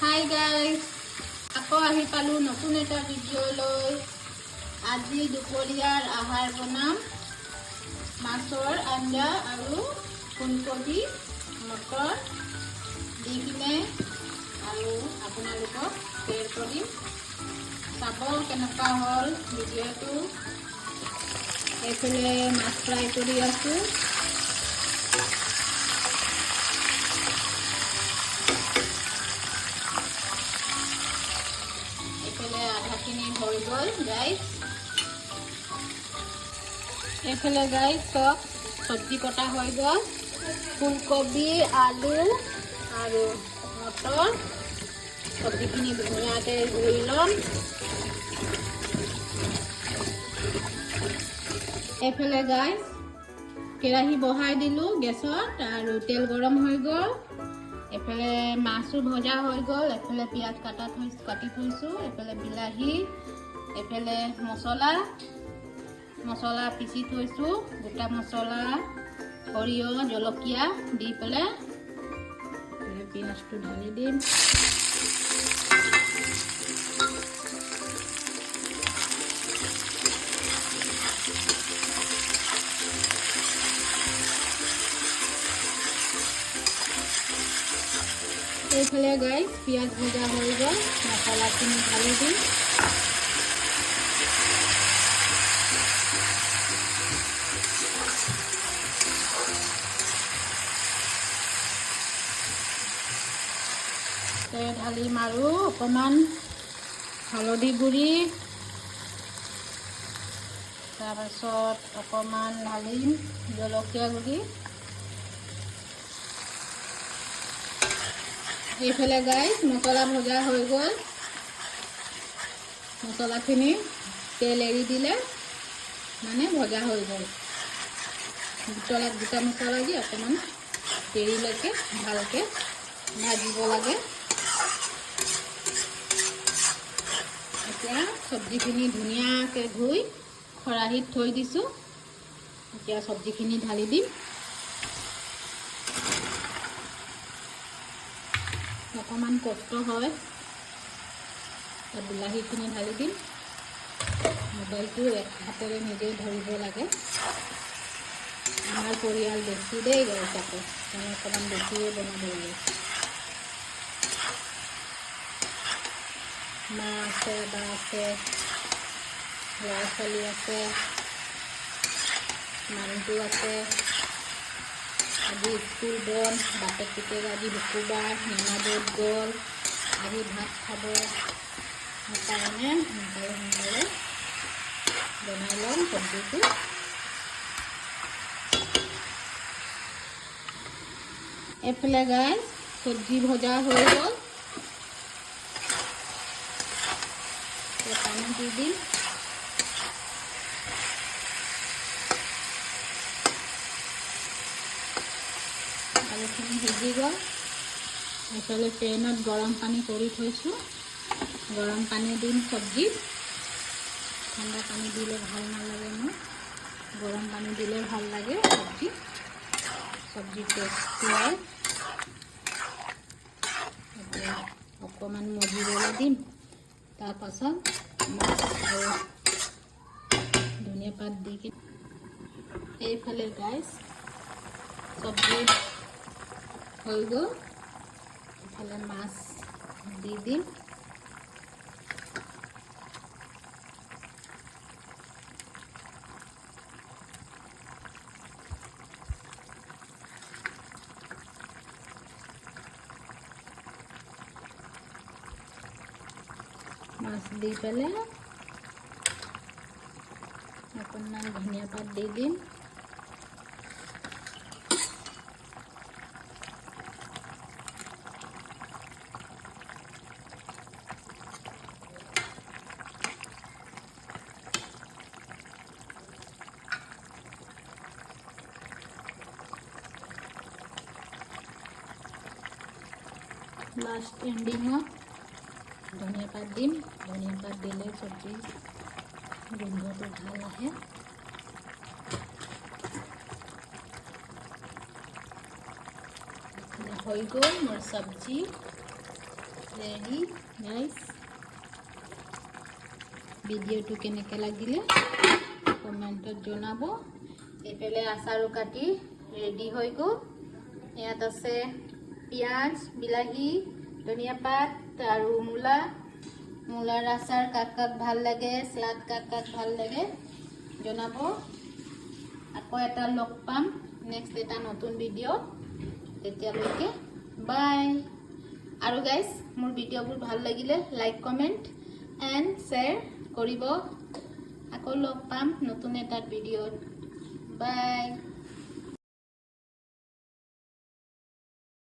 Hi guys, আকৌ আহি পালোঁ নতুন এটা ভিডিঅ' লৈ। আজি দুপৰীয়াৰ আহাৰ বনাম মাছৰ আঞ্জা আৰু ফুলকবি মটৰ দি কিনে আৰু আপোনালোকক শ্বেয়াৰ কৰিম। চাব কেনেকুৱা হ'ল ভিডিঅ'টো। এইফালে মাছ ফ্ৰাই কৰি আছোঁ। আধাখিনি হৈ গ'ল গাইজ। এইফালে গাইজ চব চব্জি কটা হৈ গ'ল। ফুলকবি, আলু আৰু মটৰ চব্জিখিনি ধুনীয়াকৈ ধুই ল'ম। এইফালে গাইজ কেৰাহী বহাই দিলোঁ গেছত আৰু তেল গৰম হৈ গ'ল। এফালে মাছো ভজা হৈ গ'ল, এফালে পিঁয়াজ কাটি থৈছোঁ, এফালে বিলাহী, এফালে মছলা পিচি থৈছোঁ, গোটা মছলা, সৰিয়হ, জলকীয়া দি পেলাই পিঁয়াজটো ঢালি দিম। এইফালে গাইজ পিঁয়াজ ভজা হৈ গ'ল, মছলাখিনি ঢালি দিম। ঢালিম আৰু অকণমান হালধি গুড়ি, তাৰপাছত অকণমান ঢালিম জলকীয়া গুড়ি। এইফালে গাইজ মছলা ভজা হৈ গ'ল। মছলাখিনি তেল এৰি দিলে মানে ভজা হৈ গ'ল। গোটা মছলা দি অকণমান দেৰিলৈকে ভালকৈ ভাজিব লাগে। এতিয়া চব্জিখিনি ধুনীয়াকৈ ধুই খৰাহীত থৈ দিছোঁ। এতিয়া চব্জিখিনি ঢালি দিম। অকণমান কষ্ট হয়। বিলাহীখিনি ঢালি দিম। মোবাইলটো এক হাতেৰে নিজেই ধৰিব লাগে। আমাৰ পৰিয়াল বেছি দেই গাইজ, আকৌ মানে অকণমান বেছিয়ে বনাব লাগে। মা আছে, বা আছে, ল'ৰা ছোৱালী আছে, মানুহটো আছে। আজি স্কুল বন্ধ, বাপেক পিতেক আজি শুকুৰবাৰ, নামাজত গ'ল, আজি ভাত খাব। সেইকাৰণে সোনকালে বনাই ল'ম চব্জিটো। এইফালে গাইজ চব্জি ভজা হৈ গ'ল। পানী দি দিম। আলুখিনি সিজি গ'ল। এইফালে পেনত গৰম পানী কৰি থৈছোঁ। গৰম পানী দিম চব্জিত। ঠাণ্ডা পানী দিলে ভাল নালাগে মোৰ, গৰম পানী দিলে ভাল লাগে চব্জি টেষ্টি হয়। এতিয়া অকণমান মজিবলৈ দিম। তাৰপাছত মাছ আৰু ধনিয়া পাত দি কিনে এইফালে গাইজ চব্জি হৈ গ'ল। এইফালে মাছ দি দিম। মাছ দি পেলাই অকণমান ধনিয়া পাত দি দিম। লাষ্ট এণ্ডিঙত ধনিয়া পাত দিম। ধনিয়া পাত দিলে চব্জি গোন্ধটো ভাল আহে। হৈ গ'ল মোৰ চব্জি। Ready guys. ভিডিঅ'টো কেনেকৈ লাগিলে কমেণ্টত জনাব। এইফালে আচাৰো কাটি ৰেডি হৈ গ'ল। ইয়াত আছে পিঁয়াজ, বিলাহী, ধনিয়া পাত আৰু মূলাৰ আচাৰ কাক কাক ভাল লাগে, চালাড কাক কাক ভাল লাগে জনাব। আকৌ এটা লগ পাম নেক্সট এটা নতুন ভিডিঅ'। তেতিয়ালৈকে বাই। আৰু গাইজ মোৰ ভিডিঅ'বোৰ ভাল লাগিলে লাইক কমেণ্ট এণ্ড শ্বেয়াৰ কৰিব। আকৌ লগ পাম নতুন এটা ভিডিঅ'ত। বাই।